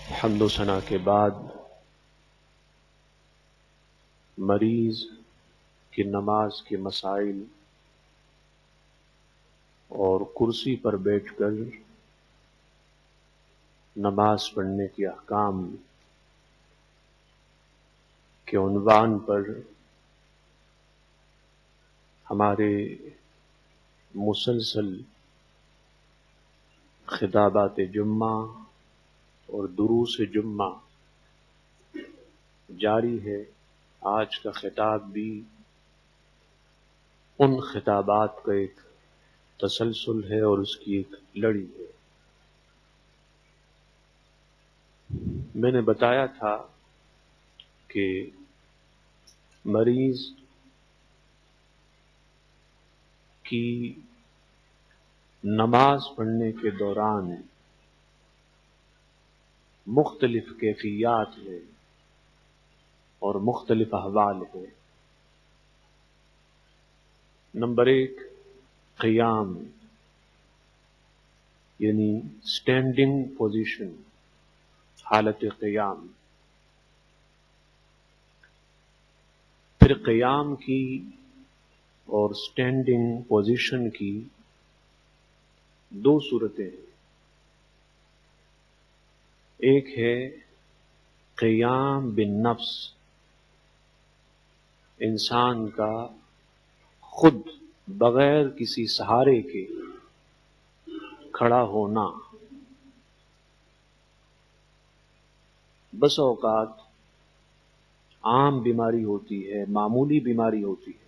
حمد و ثنا کے بعد مریض کی نماز کے مسائل اور کرسی پر بیٹھ کر نماز پڑھنے کے احکام کے عنوان پر ہمارے مسلسل خطابات جمعہ اور دروس جمعہ جاری ہے۔ آج کا خطاب بھی ان خطابات کا ایک تسلسل ہے اور اس کی ایک لڑی ہے۔ میں نے بتایا تھا کہ مریض کی نماز پڑھنے کے دوران مختلف کیفیات ہیں اور مختلف احوال ہیں۔ نمبر 1 قیام، یعنی سٹینڈنگ پوزیشن، حالت قیام۔ پھر قیام کی اور سٹینڈنگ پوزیشن کی دو صورتیں ہیں۔ ایک ہے قیام بالنفس، انسان کا خود بغیر کسی سہارے کے کھڑا ہونا۔ بس اوقات عام بیماری ہوتی ہے، معمولی بیماری ہوتی ہے،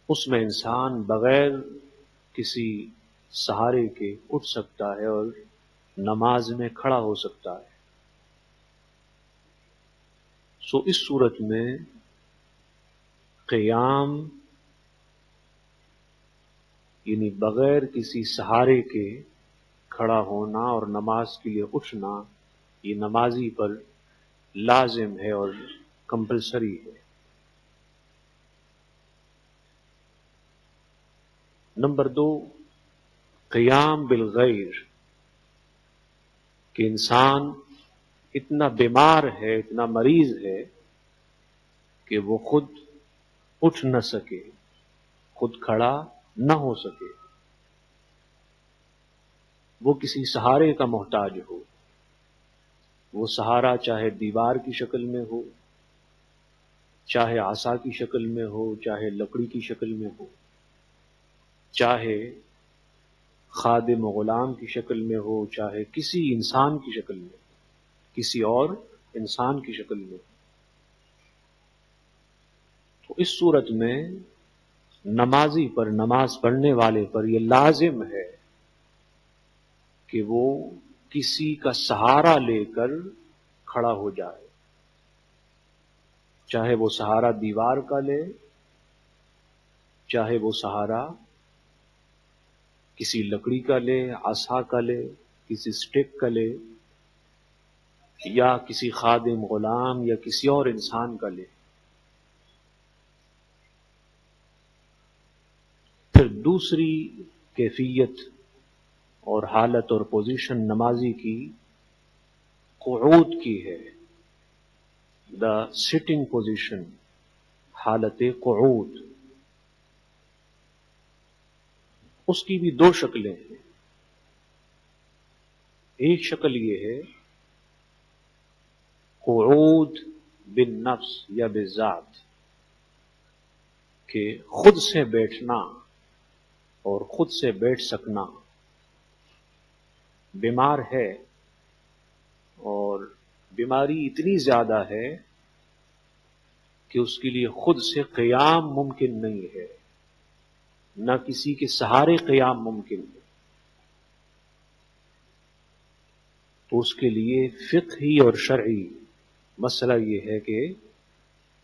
اس میں انسان بغیر کسی سہارے کے اٹھ سکتا ہے اور نماز میں کھڑا ہو سکتا ہے۔ اس صورت میں قیام یعنی بغیر کسی سہارے کے کھڑا ہونا اور نماز کے لیے اٹھنا، یہ نمازی پر لازم ہے اور کمپلسری ہے۔ نمبر 2 قیام بالغیر، کہ انسان اتنا بیمار ہے، اتنا مریض ہے کہ وہ خود اٹھ نہ سکے، خود کھڑا نہ ہو سکے، وہ کسی سہارے کا محتاج ہو۔ وہ سہارا چاہے دیوار کی شکل میں ہو، چاہے عصا کی شکل میں ہو، چاہے لکڑی کی شکل میں ہو، چاہے خادم و غلام کی شکل میں ہو، چاہے کسی انسان کی شکل میں، کسی اور انسان کی شکل میں۔ تو اس صورت میں نمازی پر، نماز پڑھنے والے پر یہ لازم ہے کہ وہ کسی کا سہارا لے کر کھڑا ہو جائے، چاہے وہ سہارا دیوار کا لے، چاہے وہ سہارا کسی لکڑی کا لے، عصا کا لے، کسی سٹک کا لے، یا کسی خادم غلام یا کسی اور انسان کا لے۔ پھر دوسری کیفیت اور حالت اور پوزیشن نمازی کی قعود کی ہے، دا سٹنگ پوزیشن، حالت قعود۔ اس کی بھی دو شکلیں ہیں۔ ایک شکل یہ ہے قعود بالنفس یا بالذات، کہ خود سے بیٹھنا اور خود سے بیٹھ سکنا۔ بیمار ہے اور بیماری اتنی زیادہ ہے کہ اس کے لیے خود سے قیام ممکن نہیں ہے، نہ کسی کے سہارے قیام ممکن ہے، تو اس کے لیے فقہی اور شرعی مسئلہ یہ ہے کہ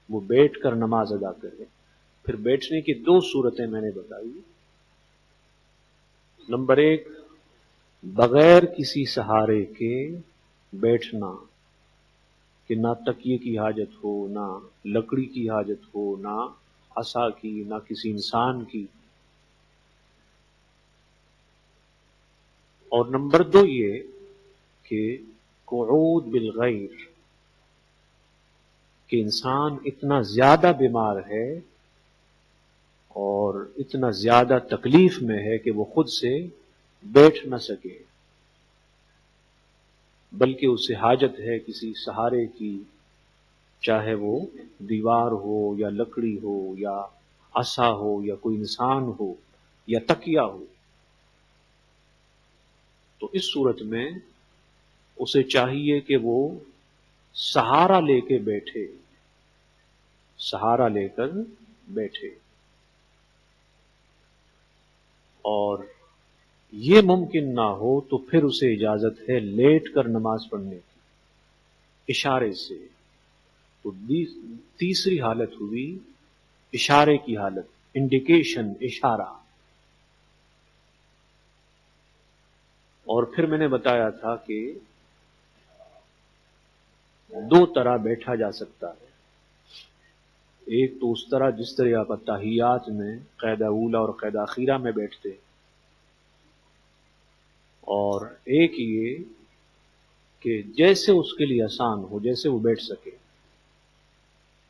وہ بیٹھ کر نماز ادا کرے۔ پھر بیٹھنے کی دو صورتیں میں نے بتائی۔ نمبر 1 بغیر کسی سہارے کے بیٹھنا، کہ نہ تکیے کی حاجت ہو، نہ لکڑی کی حاجت ہو، نہ عصا کی، نہ کسی انسان کی۔ اور نمبر 2 یہ کہ قعود بالغیر، کہ انسان اتنا زیادہ بیمار ہے اور اتنا زیادہ تکلیف میں ہے کہ وہ خود سے بیٹھ نہ سکے، بلکہ اسے حاجت ہے کسی سہارے کی، چاہے وہ دیوار ہو یا لکڑی ہو یا عصا ہو یا کوئی انسان ہو یا تکیہ ہو۔ تو اس صورت میں اسے چاہیے کہ وہ سہارا لے کے بیٹھے، سہارا لے کر بیٹھے۔ اور یہ ممکن نہ ہو تو پھر اسے اجازت ہے لیٹ کر نماز پڑھنے کی، اشارے سے۔ تو تیسری حالت ہوئی اشارے کی حالت، انڈیکیشن، اشارہ۔ اور پھر میں نے بتایا تھا کہ 2 طرح بیٹھا جا سکتا ہے، ایک تو اس طرح جس طرح آپ تحیات میں قید اولا اور قید اخیرہ میں بیٹھتے، اور ایک یہ کہ جیسے اس کے لیے آسان ہو، جیسے وہ بیٹھ سکے،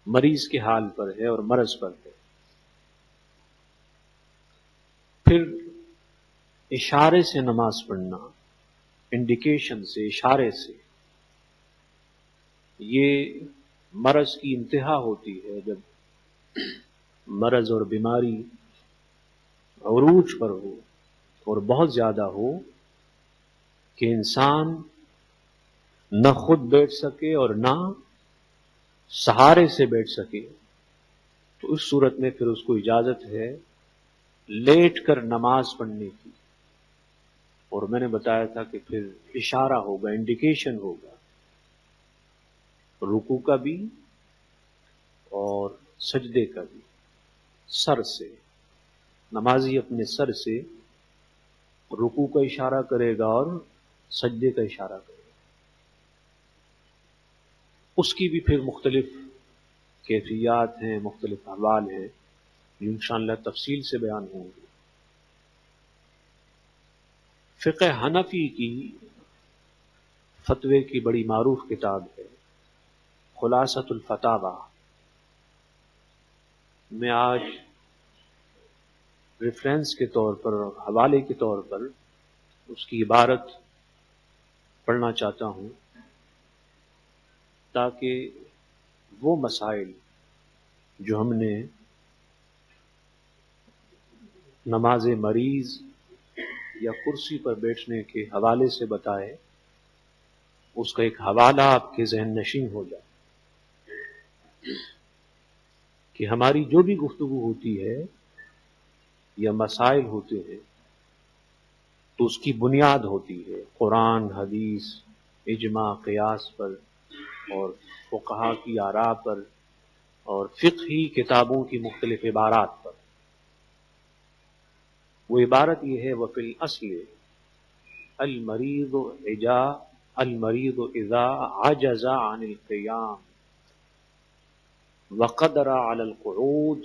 مریض کے حال پر ہے اور مرض پر ہے۔ پھر اشارے سے نماز پڑھنا، انڈیکیشن سے، اشارے سے، یہ مرض کی انتہا ہوتی ہے جب مرض اور بیماری عروج پر ہو اور بہت زیادہ ہو کہ انسان نہ خود بیٹھ سکے اور نہ سہارے سے بیٹھ سکے، تو اس صورت میں پھر اس کو اجازت ہے لیٹ کر نماز پڑھنے کی۔ اور میں نے بتایا تھا کہ پھر اشارہ ہوگا، انڈیکیشن ہوگا، رکوع کا بھی اور سجدے کا بھی، سر سے، نمازی اپنے سر سے رکوع کا اشارہ کرے گا اور سجدے کا اشارہ کرے گا۔ اس کی بھی پھر مختلف کیفیات ہیں، مختلف احوال ہیں جو انشاءاللہ تفصیل سے بیان ہوں گے۔ فقہ حنفی کی فتوے کی بڑی معروف کتاب ہے خلاصۃ الفتاوی۔ میں آج ریفرنس کے طور پر، حوالے کے طور پر اس کی عبارت پڑھنا چاہتا ہوں تاکہ وہ مسائل جو ہم نے نماز مریض یا کرسی پر بیٹھنے کے حوالے سے بتائے، اس کا ایک حوالہ آپ کے ذہن نشین ہو جائے کہ ہماری جو بھی گفتگو ہوتی ہے یا مسائل ہوتے ہیں تو اس کی بنیاد ہوتی ہے قرآن، حدیث، اجماع، قیاس پر اور فقہا کی آراء پر اور فقہی کتابوں کی مختلف عبارات پر۔ وہ عبارت یہ ہے وَفِي الْأَصْلِ المریض اذا عجز عن القیام وقدر على القعود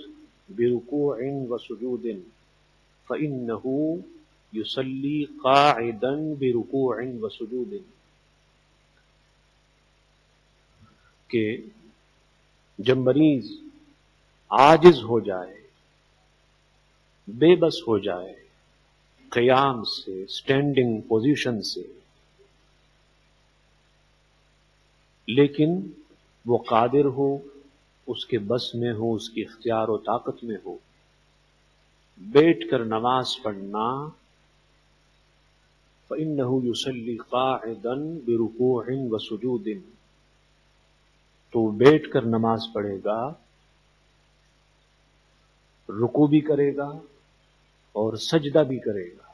بركوع وسجود فإنه يصلي قاعدا بركوع وسجود، کہ جب مریض عاجز ہو جائے، بے بس ہو جائے قیام سے، اسٹینڈنگ پوزیشن سے، لیکن وہ قادر ہو، اس کے بس میں ہو، اس کی اختیار و طاقت میں ہو، بیٹھ کر نماز پڑھنا، فَإِنَّهُ يُصَلِّي قَاعِدًا بِرُكُوعٍ وَسُجُودٍ، تو بیٹھ کر نماز پڑھے گا، رکوع بھی کرے گا اور سجدہ بھی کرے گا۔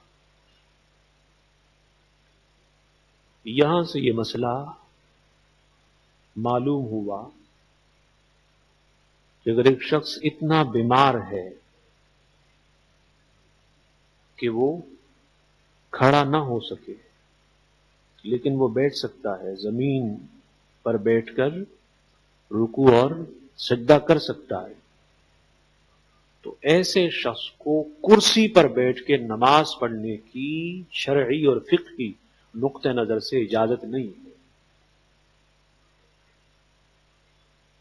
یہاں سے یہ مسئلہ معلوم ہوا کہ اگر ایک شخص اتنا بیمار ہے کہ وہ کھڑا نہ ہو سکے لیکن وہ بیٹھ سکتا ہے، زمین پر بیٹھ کر رکوع اور سجدہ کر سکتا ہے، تو تو ایسے شخص کو کرسی پر بیٹھ کے نماز پڑھنے کی شرعی اور فقہی نقطہ نظر سے اجازت نہیں ہے۔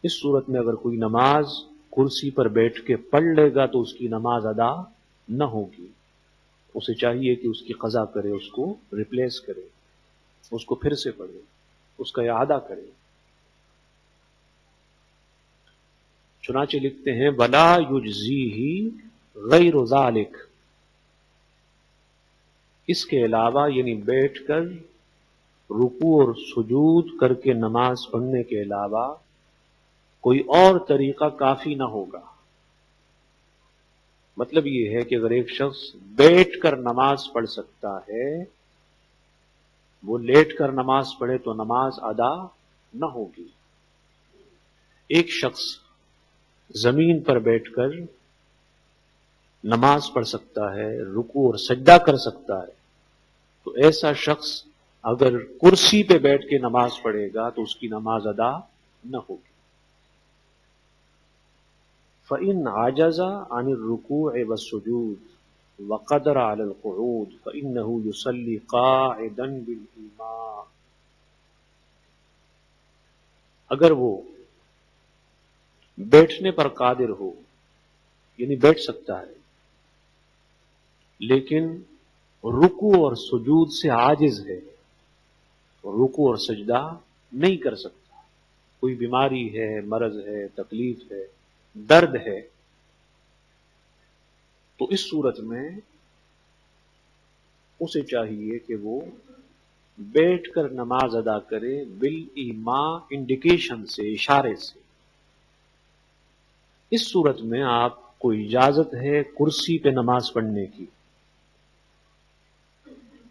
اس صورت میں اگر کوئی نماز کرسی پر بیٹھ کے پڑھ لے گا تو اس کی نماز ادا نہ ہوگی، اسے چاہیے کہ اس کی قضا کرے، اس کو ریپلیس کرے، اس کو پھر سے پڑھے، اس کا اعادہ کرے۔ چنانچہ لکھتے ہیں وَلَا يُجْزِيهِ غَيْرُ ذَلِكَ، اس کے علاوہ یعنی بیٹھ کر رکوع اور سجود کر کے نماز پڑھنے کے علاوہ کوئی اور طریقہ کافی نہ ہوگا۔ مطلب یہ ہے کہ اگر ایک شخص بیٹھ کر نماز پڑھ سکتا ہے، وہ لیٹ کر نماز پڑھے تو نماز ادا نہ ہوگی۔ ایک شخص زمین پر بیٹھ کر نماز پڑھ سکتا ہے، رکوع اور سجدہ کر سکتا ہے، تو ایسا شخص اگر کرسی پہ بیٹھ کے نماز پڑھے گا تو اس کی نماز ادا نہ ہوگی۔ فَإِنْ عَجَزَ عَنِ الرُّكُوعِ وَالسُّجُودِ وَقَدَرَ عَلَى الْقُعُودِ فَإِنَّهُ يُصَلِّي قَاعِدًا بِالْإِيمَاءِ، اگر وہ بیٹھنے پر قادر ہو، یعنی بیٹھ سکتا ہے، لیکن رکوع اور سجود سے عاجز ہے، رکوع اور سجدہ نہیں کر سکتا، کوئی بیماری ہے، مرض ہے، تکلیف ہے، درد ہے، تو اس صورت میں اسے چاہیے کہ وہ بیٹھ کر نماز ادا کرے بالایماء، انڈیکیشن سے، اشارے سے۔ اس صورت میں آپ کو اجازت ہے کرسی پہ نماز پڑھنے کی۔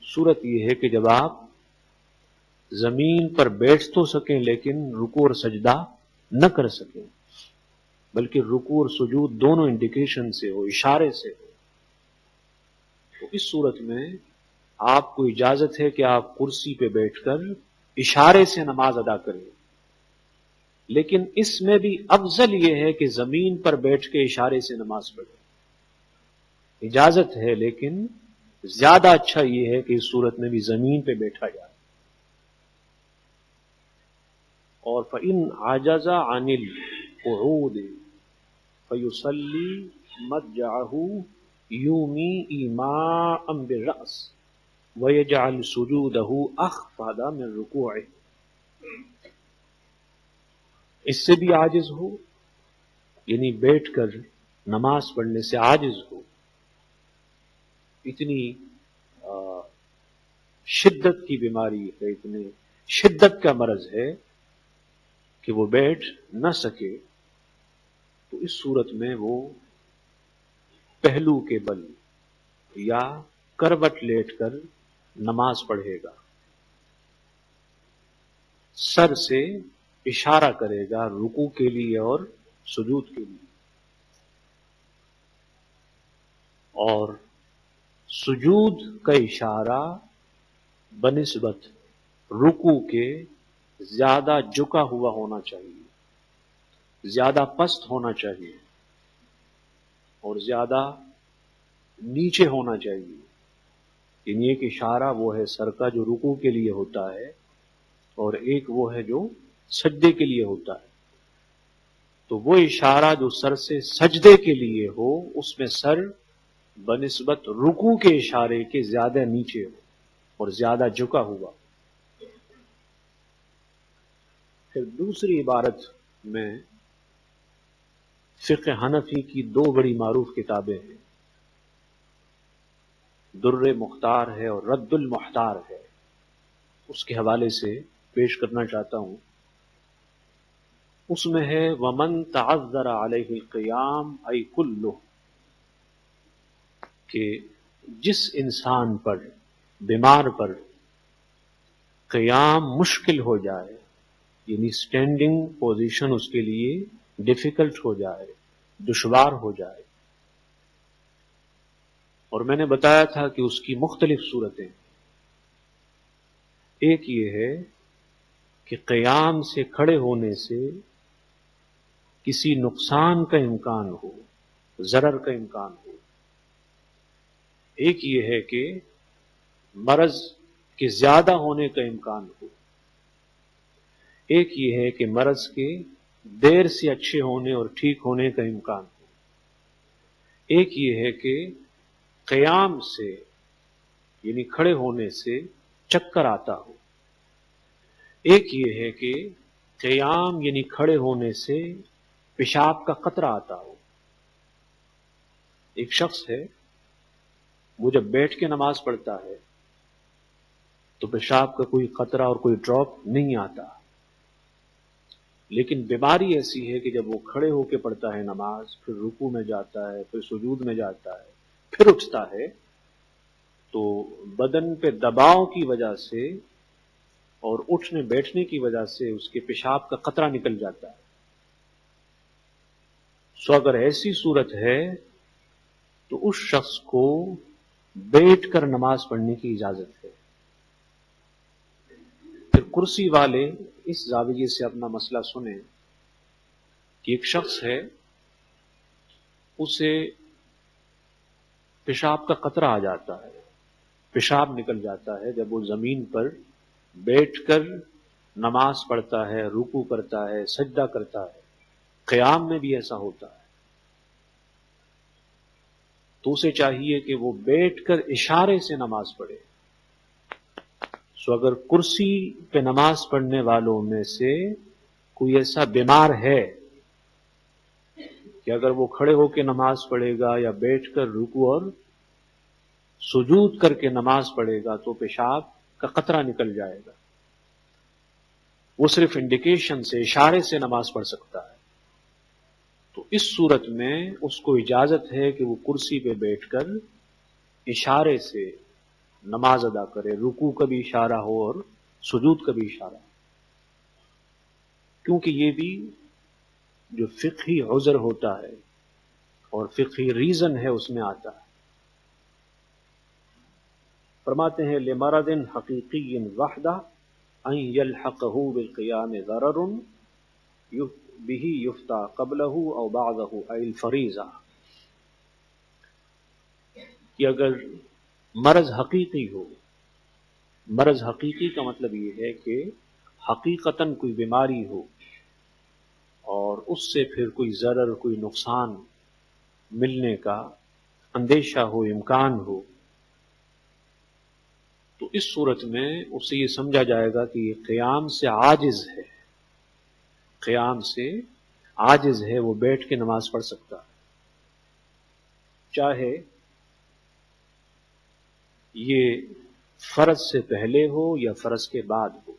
صورت یہ ہے کہ جب آپ زمین پر بیٹھ تو سکیں لیکن رکوع اور سجدہ نہ کر سکیں، بلکہ رکوع اور سجود دونوں انڈیکیشن سے ہو، اشارے سے ہو، تو اس صورت میں آپ کو اجازت ہے کہ آپ کرسی پہ بیٹھ کر اشارے سے نماز ادا کریں، لیکن اس میں بھی افضل یہ ہے کہ زمین پر بیٹھ کے اشارے سے نماز پڑھیں۔ اجازت ہے لیکن زیادہ اچھا یہ ہے کہ اس صورت میں بھی زمین پہ بیٹھا جائے۔ اور فَإِنْ عَجَزَ عَنِ الْقُعُودِ فَيُصَلِّي مَضْجَعَهُ يُومِي إِيمَاءً بِالرَّأْسِ وَيَجْعَلْ سُجُودَهُ أَخْفَضَ مِنْ رُكُوعِهِ، اس سے بھی عاجز ہو، یعنی بیٹھ کر نماز پڑھنے سے عاجز ہو، اتنی شدت کی بیماری ہے، اتنی شدت کا مرض ہے کہ وہ بیٹھ نہ سکے، تو اس صورت میں وہ پہلو کے بل یا کروٹ لیٹ کر نماز پڑھے گا، سر سے اشارہ کرے گا رکوع کے لیے اور سجود کے لیے، اور سجود کا اشارہ بنسبت رکوع کے زیادہ جھکا ہوا ہونا چاہیے، زیادہ پست ہونا چاہیے اور زیادہ نیچے ہونا چاہیے۔ یعنی ایک اشارہ وہ ہے سر کا جو رکوع کے لیے ہوتا ہے، اور ایک وہ ہے جو سجدے کے لیے ہوتا ہے۔ تو وہ اشارہ جو سر سے سجدے کے لیے ہو، اس میں سر بنسبت رکوع کے اشارے کے زیادہ نیچے ہو اور زیادہ جھکا ہوا۔ پھر دوسری عبارت میں فقہ حنفی کی دو بڑی معروف کتابیں ہیں، در مختار ہے اور رد المحتار ہے، اس کے حوالے سے پیش کرنا چاہتا ہوں۔ اس میں ہے وَمَن تَعَذَّرَ عَلَيْهِ الْقِيَامُ أَيْ كُلُّهُ، کہ جس انسان پر، بیمار پر قیام مشکل ہو جائے، یعنی سٹینڈنگ پوزیشن اس کے لیے ڈیفیکلٹ ہو جائے، دشوار ہو جائے، اور میں نے بتایا تھا کہ اس کی مختلف صورتیں، ایک یہ ہے کہ قیام سے کھڑے ہونے سے کسی نقصان کا امکان ہو، ضرر کا امکان ہو، ایک یہ ہے کہ مرض کے زیادہ ہونے کا امکان ہو، ایک یہ ہے کہ مرض کے دیر سے اچھے ہونے اور ٹھیک ہونے کا امکان ہو، ایک یہ ہے کہ قیام سے یعنی کھڑے ہونے سے چکر آتا ہو، ایک یہ ہے کہ قیام یعنی کھڑے ہونے سے پیشاب کا قطرہ آتا ہو۔ ایک شخص ہے، وہ جب بیٹھ کے نماز پڑھتا ہے تو پیشاب کا کوئی قطرہ اور کوئی ڈراپ نہیں آتا، لیکن بیماری ایسی ہے کہ جب وہ کھڑے ہو کے پڑھتا ہے نماز، پھر رکوع میں جاتا ہے، پھر سجود میں جاتا ہے، پھر اٹھتا ہے، تو بدن پہ دباؤ کی وجہ سے اور اٹھنے بیٹھنے کی وجہ سے اس کے پیشاب کا قطرہ نکل جاتا ہے۔ سو اگر ایسی صورت ہے تو اس شخص کو بیٹھ کر نماز پڑھنے کی اجازت ہے۔ پھر کرسی والے اس زاویے سے اپنا مسئلہ سنیں کہ ایک شخص ہے، اسے پیشاب کا قطرہ آ جاتا ہے، پیشاب نکل جاتا ہے جب وہ زمین پر بیٹھ کر نماز پڑھتا ہے، رکوع کرتا ہے، سجدہ کرتا ہے، قیام میں بھی ایسا ہوتا ہے، تو اسے چاہیے کہ وہ بیٹھ کر اشارے سے نماز پڑھے۔ سو اگر کرسی پہ نماز پڑھنے والوں میں سے کوئی ایسا بیمار ہے کہ اگر وہ کھڑے ہو کے نماز پڑھے گا یا بیٹھ کر رکوع اور سجود کر کے نماز پڑھے گا تو پیشاب کا قطرہ نکل جائے گا، وہ صرف انڈیکیشن سے، اشارے سے نماز پڑھ سکتا ہے، تو اس صورت میں اس کو اجازت ہے کہ وہ کرسی پہ بیٹھ کر اشارے سے نماز ادا کرے، رکوع کا بھی اشارہ ہو اور سجود کا بھی اشارہ ہو، کیونکہ یہ بھی جو فقہی عذر ہوتا ہے اور فقہی ریزن ہے اس میں آتا ہے۔ فرماتے ہیں لمرض حقیقی وحدہ ان یلحقہ بالقیام ضرر بہ یفتى قبلہ او بعدہ ای الفریضہ، کہ اگر مرض حقیقی ہو، مرض حقیقی کا مطلب یہ ہے کہ حقیقتاً کوئی بیماری ہو اور اس سے پھر کوئی ضرر، کوئی نقصان ملنے کا اندیشہ ہو، امکان ہو، تو اس صورت میں اسے یہ سمجھا جائے گا کہ یہ قیام سے عاجز ہے، قیام سے عاجز ہے، وہ بیٹھ کے نماز پڑھ سکتا ہے، چاہے یہ فرض سے پہلے ہو یا فرض کے بعد ہو۔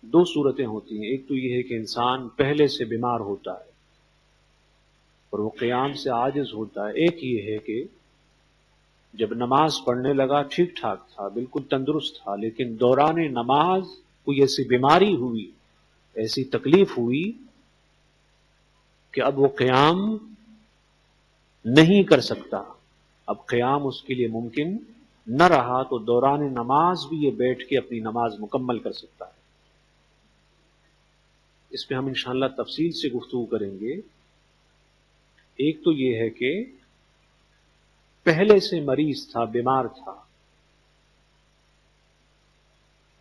دو صورتیں ہوتی ہیں، ایک تو یہ ہے کہ انسان پہلے سے بیمار ہوتا ہے اور وہ قیام سے عاجز ہوتا ہے، ایک یہ ہے کہ جب نماز پڑھنے لگا ٹھیک ٹھاک تھا، بالکل تندرست تھا، لیکن دوران نماز کوئی ایسی بیماری ہوئی، ایسی تکلیف ہوئی کہ اب وہ قیام نہیں کر سکتا، اب قیام اس کے لیے ممکن نہ رہا، تو دوران نماز بھی یہ بیٹھ کے اپنی نماز مکمل کر سکتا ہے۔ اس پہ ہم انشاءاللہ تفصیل سے گفتگو کریں گے۔ ایک تو یہ ہے کہ پہلے سے مریض تھا، بیمار تھا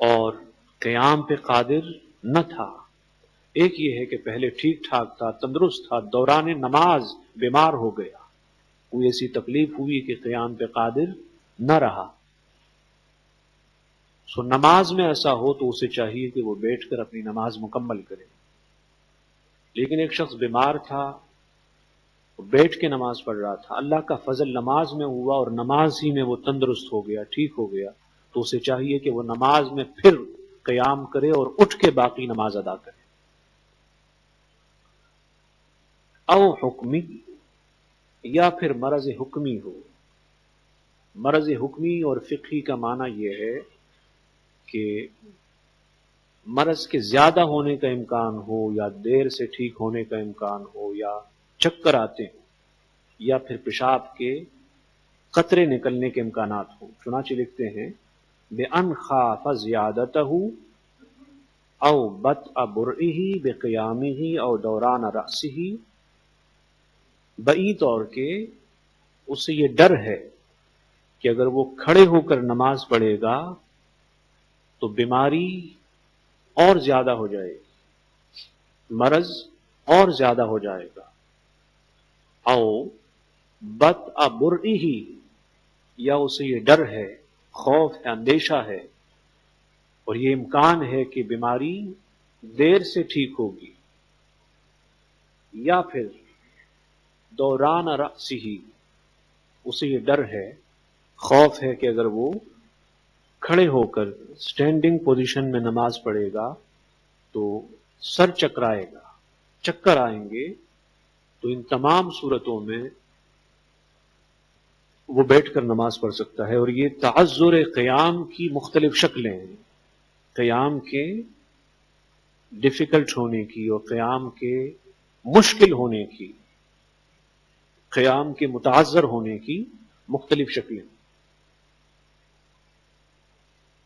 اور قیام پہ قادر نہ تھا، ایک یہ ہے کہ پہلے ٹھیک ٹھاک تھا، تندرست تھا، دوران نماز بیمار ہو گیا، کوئی ایسی تکلیف ہوئی کہ قیام پہ قادر نہ رہا، سو نماز میں ایسا ہو تو اسے چاہیے کہ وہ بیٹھ کر اپنی نماز مکمل کرے۔ لیکن ایک شخص بیمار تھا، بیٹھ کے نماز پڑھ رہا تھا، اللہ کا فضل نماز میں ہوا اور نماز ہی میں وہ تندرست ہو گیا، ٹھیک ہو گیا، تو اسے چاہیے کہ وہ نماز میں پھر قیام کرے اور اٹھ کے باقی نماز ادا کرے۔ او حکمی، یا پھر مرض حکمی ہو۔ مرض حکمی اور فقہی کا معنی یہ ہے کہ مرض کے زیادہ ہونے کا امکان ہو یا دیر سے ٹھیک ہونے کا امکان ہو یا چکر آتے ہیں یا پھر پیشاب کے قطرے نکلنے کے امکانات ہوں۔ چنانچہ لکھتے ہیں بِأَنْ خَافَ زِيَادَتَهُ او بطء برئه بقیامه او دوران رأسه بئی طور کے اسے یہ ڈر ہے کہ اگر وہ کھڑے ہو کر نماز پڑھے گا تو بیماری اور زیادہ ہو جائے گی، مرض اور زیادہ ہو جائے گا، او بت ابرئی ہی، یا اسے یہ ڈر ہے، خوف ہے، اندیشہ ہے، اور یہ امکان ہے کہ بیماری دیر سے ٹھیک ہوگی، یا پھر دوران رأسہ، اسے یہ ڈر ہے، خوف ہے کہ اگر وہ کھڑے ہو کر سٹینڈنگ پوزیشن میں نماز پڑھے گا تو سر چکرائے گا، چکر آئیں گے، تو ان تمام صورتوں میں وہ بیٹھ کر نماز پڑھ سکتا ہے۔ اور یہ تعذر قیام کی مختلف شکلیں ہیں، قیام کے ڈیفیکلٹ ہونے کی اور قیام کے مشکل ہونے کی، قیام کے متعذر ہونے کی مختلف شکلیں۔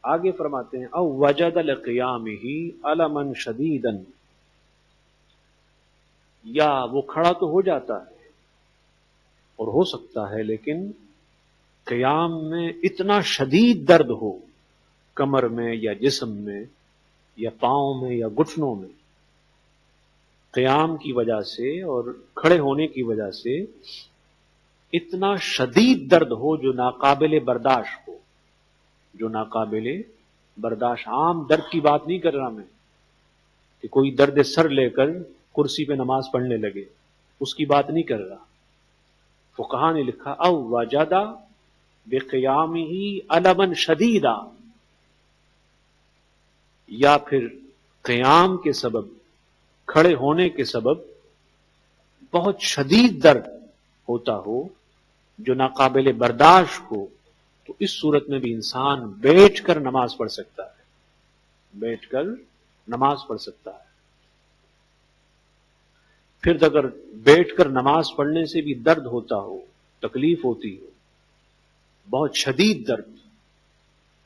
آگے فرماتے ہیں او وجد لقیامہ الما شدیدا، یا وہ کھڑا تو ہو جاتا ہے اور ہو سکتا ہے لیکن قیام میں اتنا شدید درد ہو، کمر میں یا جسم میں یا پاؤں میں یا گھٹنوں میں، قیام کی وجہ سے اور کھڑے ہونے کی وجہ سے اتنا شدید درد ہو جو ناقابل برداشت ہو، جو ناقابل برداشت۔ عام درد کی بات نہیں کر رہا میں کہ کوئی درد سر لے کر کرسی پہ نماز پڑھنے لگے، اس کی بات نہیں کر رہا۔ فقہا نے لکھا او وجدا بقیامہ الما شدیدا، یا پھر قیام کے سبب، کھڑے ہونے کے سبب بہت شدید درد ہوتا ہو جو ناقابل برداشت ہو، تو اس صورت میں بھی انسان بیٹھ کر نماز پڑھ سکتا ہے، بیٹھ کر نماز پڑھ سکتا ہے۔ پھر اگر بیٹھ کر نماز پڑھنے سے بھی درد ہوتا ہو، تکلیف ہوتی ہو، بہت شدید درد،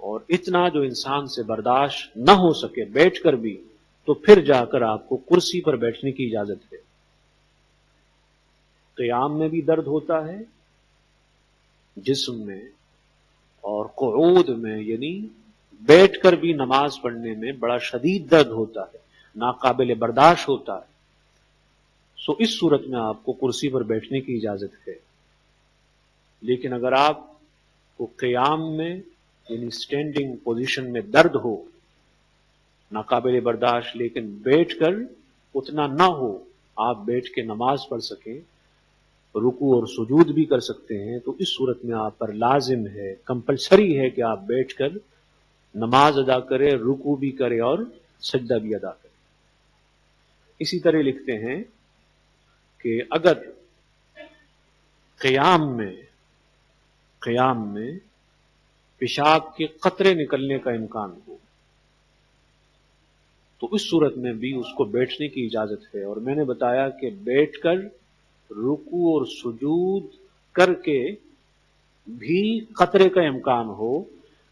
اور اتنا جو انسان سے برداشت نہ ہو سکے بیٹھ کر بھی، تو پھر جا کر آپ کو کرسی پر بیٹھنے کی اجازت ہے۔ قیام میں بھی درد ہوتا ہے جسم میں، اور قعود میں یعنی بیٹھ کر بھی نماز پڑھنے میں بڑا شدید درد ہوتا ہے، ناقابل برداشت ہوتا ہے، سو اس صورت میں آپ کو کرسی پر بیٹھنے کی اجازت ہے۔ لیکن اگر آپ کو قیام میں یعنی سٹینڈنگ پوزیشن میں درد ہو، ناقابل برداشت، لیکن بیٹھ کر اتنا نہ ہو، آپ بیٹھ کے نماز پڑھ سکیں، رکوع اور سجود بھی کر سکتے ہیں، تو اس صورت میں آپ پر لازم ہے، کمپلسری ہے کہ آپ بیٹھ کر نماز ادا کریں، رکوع بھی کریں اور سجدہ بھی ادا کریں۔ اسی طرح لکھتے ہیں کہ اگر قیام میں پیشاب کے قطرے نکلنے کا امکان ہو، تو اس صورت میں بھی اس کو بیٹھنے کی اجازت ہے۔ اور میں نے بتایا کہ بیٹھ کر رکوع اور سجود کر کے بھی قطرے کا امکان ہو،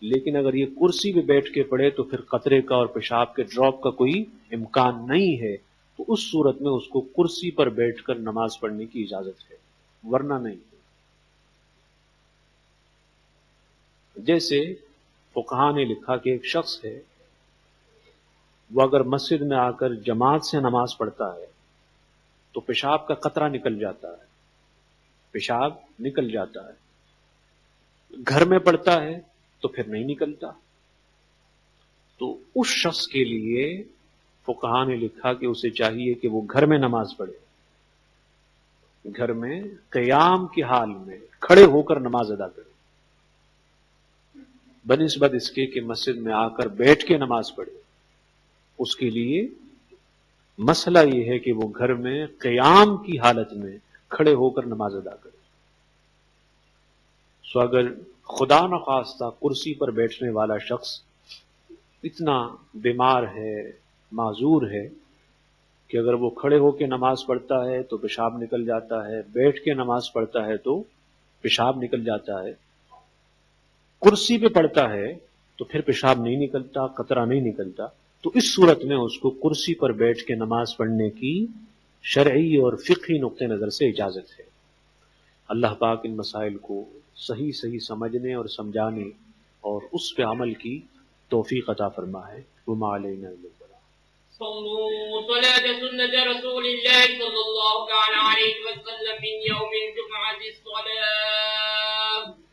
لیکن اگر یہ کرسی پہ بیٹھ کے پڑھے تو پھر قطرے کا اور پیشاب کے ڈراپ کا کوئی امکان نہیں ہے، تو اس صورت میں اس کو کرسی پر بیٹھ کر نماز پڑھنے کی اجازت ہے، ورنہ نہیں۔ جیسے فقہا نے لکھا کہ ایک شخص ہے، وہ اگر مسجد میں آ کر جماعت سے نماز پڑھتا ہے تو پیشاب کا قطرہ نکل جاتا ہے، پیشاب نکل جاتا ہے، گھر میں پڑھتا ہے تو پھر نہیں نکلتا، تو اس شخص کے لیے فقہا نے لکھا کہ اسے چاہیے کہ وہ گھر میں نماز پڑھے، گھر میں قیام کی حال میں کھڑے ہو کر نماز ادا کرے، بنسبت اس کے کہ مسجد میں آ کر بیٹھ کے نماز پڑھے۔ اس کے لیے مسئلہ یہ ہے کہ وہ گھر میں قیام کی حالت میں کھڑے ہو کر نماز ادا کرے۔ سو اگر خدا نخواستہ کرسی پر بیٹھنے والا شخص اتنا بیمار ہے، معذور ہے، کہ اگر وہ کھڑے ہو کے نماز پڑھتا ہے تو پیشاب نکل جاتا ہے، بیٹھ کے نماز پڑھتا ہے تو پیشاب نکل جاتا ہے، کرسی پہ پڑھتا ہے تو پھر پیشاب نہیں نکلتا، قطرہ نہیں نکلتا، تو اس صورت میں اس کو کرسی پر بیٹھ کے نماز پڑھنے کی شرعی اور فقہی نقطہ نظر سے اجازت ہے۔ اللہ پاک ان مسائل کو صحیح صحیح سمجھنے اور سمجھانے اور اس پہ عمل کی توفیق عطا فرمائے. وما علینا الا البلاغ. صلوا صلاة سنة رسول الله صلى الله عليه وسلم من يوم الجمعة الصلاة